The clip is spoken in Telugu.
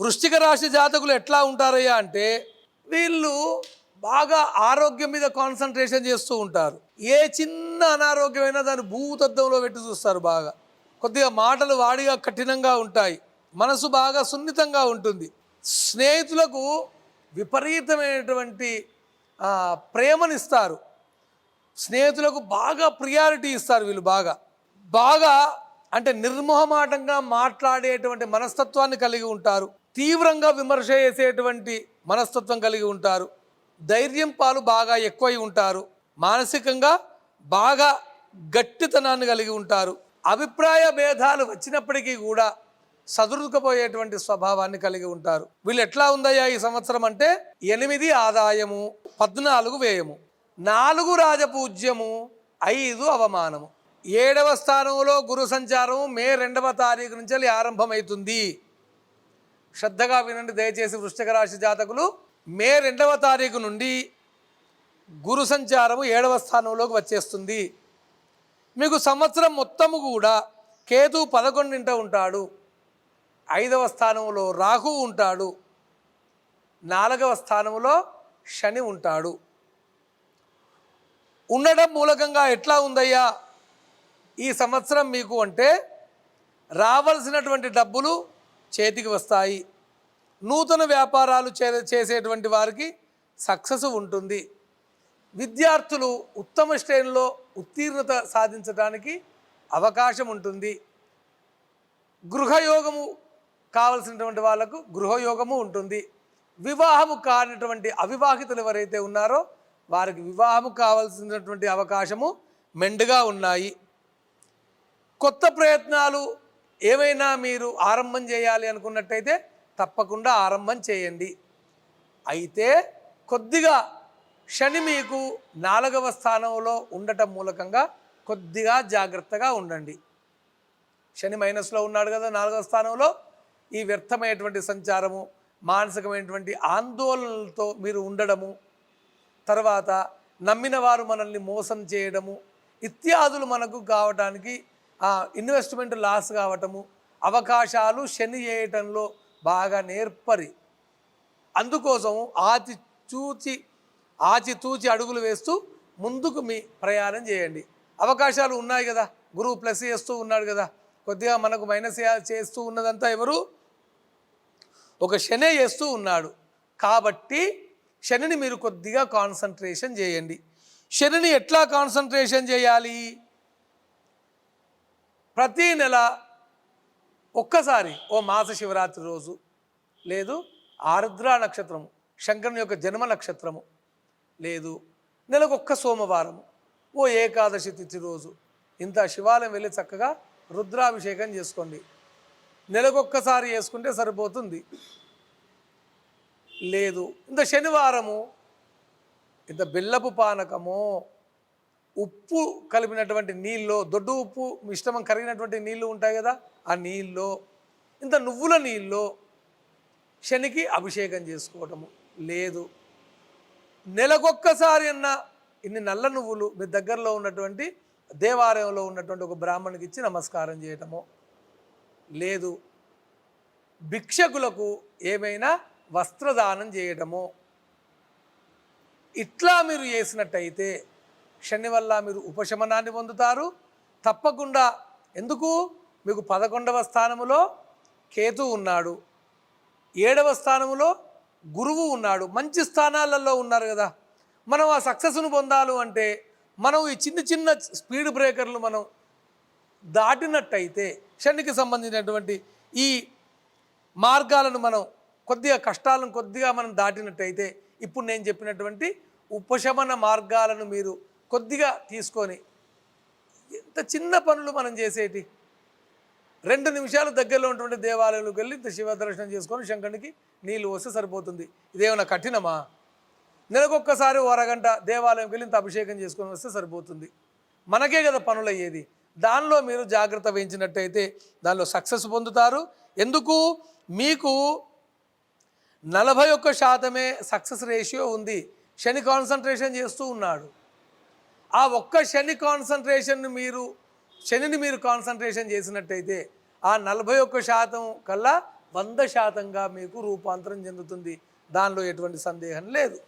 వృశ్చిక రాశి జాతకులు ఎట్లా ఉంటారయ్యా అంటే వీళ్ళు బాగా ఆరోగ్యం మీద కాన్సన్ట్రేషన్ చేస్తూ ఉంటారు. ఏ చిన్న అనారోగ్యమైనా దాన్ని భూతత్వంలో పెట్టి చూస్తారు. బాగా కొద్దిగా మాటలు వాడిగా కఠినంగా ఉంటాయి. మనసు బాగా సున్నితంగా ఉంటుంది. స్నేహితులకు విపరీతమైనటువంటి ప్రేమనిస్తారు. స్నేహితులకు బాగా ప్రియారిటీ ఇస్తారు. వీళ్ళు బాగా అంటే నిర్మోహమాటంగా మాట్లాడేటువంటి మనస్తత్వాన్ని కలిగి ఉంటారు. తీవ్రంగా విమర్శ చేసేటువంటి మనస్తత్వం కలిగి ఉంటారు. ధైర్యం పాలు బాగా ఎక్కువై ఉంటారు. మానసికంగా బాగా గట్టితనాన్ని కలిగి ఉంటారు. అభిప్రాయ భేదాలు వచ్చినప్పటికీ కూడా సదురుకుపోయేటువంటి స్వభావాన్ని కలిగి ఉంటారు. వీళ్ళు ఎట్లా ఉందయ్యా ఈ సంవత్సరం అంటే 8 ఆదాయము, 14 వ్యయము, 4 రాజపూజ్యము, 5 అవమానము. 7వ స్థానంలో గురు సంచారం మే 2వ తారీఖు నుంచి ఆరంభమవుతుంది. శ్రద్ధగా వినండి దయచేసి వృశ్చిక రాశి జాతకులు. మే 2వ తారీఖు నుండి గురు సంచారము 7వ స్థానంలోకి వచ్చేస్తుంది. మీకు సంవత్సరం మొత్తము కూడా కేతు 11ంట ఉంటాడు. 5వ స్థానంలో రాహు ఉంటాడు. 4వ స్థానంలో శని ఉంటాడు. ఉండడం మూలకంగా ఎట్లా ఉందయ్యా ఈ సంవత్సరం మీకు అంటే రావాల్సినటువంటి డబ్బులు చేతికి వస్తాయి. నూతన వ్యాపారాలు చేసేటువంటి వారికి సక్సెస్ ఉంటుంది. విద్యార్థులు ఉత్తమ శ్రేణిలో ఉత్తీర్ణత సాధించడానికి అవకాశం ఉంటుంది. గృహయోగము కావలసినటువంటి వాళ్ళకు గృహయోగము ఉంటుంది. వివాహము కానిటువంటి అవివాహితులు ఎవరైతే ఉన్నారో వారికి వివాహము కావాల్సినటువంటి అవకాశము మెండుగా ఉన్నాయి. కొత్త ప్రయత్నాలు ఏమైనా మీరు ఆరంభం చేయాలి అనుకున్నట్టయితే తప్పకుండా ఆరంభం చేయండి. అయితే కొద్దిగా శని మీకు 4వ స్థానంలో ఉండటం మూలకంగా కొద్దిగా జాగ్రత్తగా ఉండండి. శని మైనస్లో ఉన్నాడు కదా 4వ స్థానంలో. ఈ వ్యర్థమైనటువంటి సంచారము, మానసికమైనటువంటి ఆందోళనలతో మీరు ఉండడము, తర్వాత నమ్మిన వారు మనల్ని మోసం చేయడము ఇత్యాదులు మనకు కావడానికి ఇన్వెస్ట్మెంట్ లాస్ కావటము, అవకాశాలు శని చేయటంలో బాగా నేర్పరి. అందుకోసం ఆచితూచి అడుగులు వేస్తూ ముందుకు మీ ప్రయాణం చేయండి. అవకాశాలు ఉన్నాయి కదా, గురువు ప్లస్ చేస్తూ ఉన్నాడు కదా, కొద్దిగా మనకు మైనస్ చేస్తూ ఉన్నదంతా ఎవరు? ఒక శనే చేస్తూ ఉన్నాడు. కాబట్టి శనిని మీరు కొద్దిగా కాన్సన్ట్రేషన్ చేయండి. శనిని ఎట్లా కాన్సన్ట్రేషన్ చేయాలి? ప్రతీ నెల ఒక్కసారి ఓ మాస శివరాత్రి రోజు, లేదు ఆరుద్ర నక్షత్రము శంకరుని యొక్క జన్మ నక్షత్రము, లేదు నెలకొక్క సోమవారము, ఓ ఏకాదశి తిథి రోజు ఇంత శివాలయం వెళ్ళి చక్కగా రుద్రాభిషేకం చేసుకోండి. నెలకొక్కసారి చేసుకుంటే సరిపోతుంది. లేదు ఇంత శనివారము ఇంత బెల్లపు పానకము, ఉప్పు కలిపినటువంటి నీళ్ళు, దొడ్డు ఉప్పు మిశ్రమం కరిగినటువంటి నీళ్ళు ఉంటాయి కదా, ఆ నీళ్ళు, ఇంత నువ్వుల నీళ్ళు శనికి అభిషేకం చేసుకోవటము. లేదు నెలకొక్కసారి అన్న ఇన్ని నల్ల నువ్వులు మీ దగ్గరలో ఉన్నటువంటి దేవాలయంలో ఉన్నటువంటి ఒక బ్రాహ్మణునికి ఇచ్చి నమస్కారం చేయటము. లేదు భిక్షకులకు ఏమైనా వస్త్రదానం చేయటము. ఇట్లా మీరు చేసినట్టయితే శని వల్ల మీరు ఉపశమనాన్ని పొందుతారు తప్పకుండా. ఎందుకు? మీకు 11వ స్థానములో కేతు ఉన్నాడు, 7వ స్థానములో గురువు ఉన్నాడు, మంచి స్థానాలలో ఉన్నారు కదా. మనం ఆ సక్సెస్ను పొందాలి అంటే మనం ఈ చిన్న స్పీడ్ బ్రేకర్లు మనం దాటినట్టయితే, శనికి సంబంధించినటువంటి ఈ మార్గాలను మనం కొద్దిగా కష్టాలను కొద్దిగా మనం దాటినట్టయితే, ఇప్పుడు నేను చెప్పినటువంటి ఉపశమన మార్గాలను మీరు కొద్దిగా తీసుకొని, ఇంత చిన్న పనులు మనం చేసేటి 2 నిమిషాలు దగ్గరలో ఉన్నటువంటి దేవాలయంలోకి వెళ్ళి ఇంత శివ దర్శనం చేసుకొని శంకరునికి నీళ్ళు వస్తే సరిపోతుంది. ఇదేమైనా కఠినమా? నెలకొక్కసారి ఓ అరగంట దేవాలయంకి వెళ్ళి ఇంత అభిషేకం చేసుకొని వస్తే సరిపోతుంది. మనకే కదా పనులు అయ్యేది. దానిలో మీరు జాగ్రత్త వహించినట్టయితే దానిలో సక్సెస్ పొందుతారు. ఎందుకు? మీకు 41% సక్సెస్ రేషియో ఉంది. శని కాన్సన్ట్రేషన్ చేస్తూ ఉన్నాడు. ఆ ఒక్క శని కాన్సన్ట్రేషన్ను శనిని మీరు కాన్సన్ట్రేషన్ చేసినట్టయితే ఆ 41% కల్లా 100% మీకు రూపాంతరం చెందుతుంది. దానిలో ఎటువంటి సందేహం లేదు.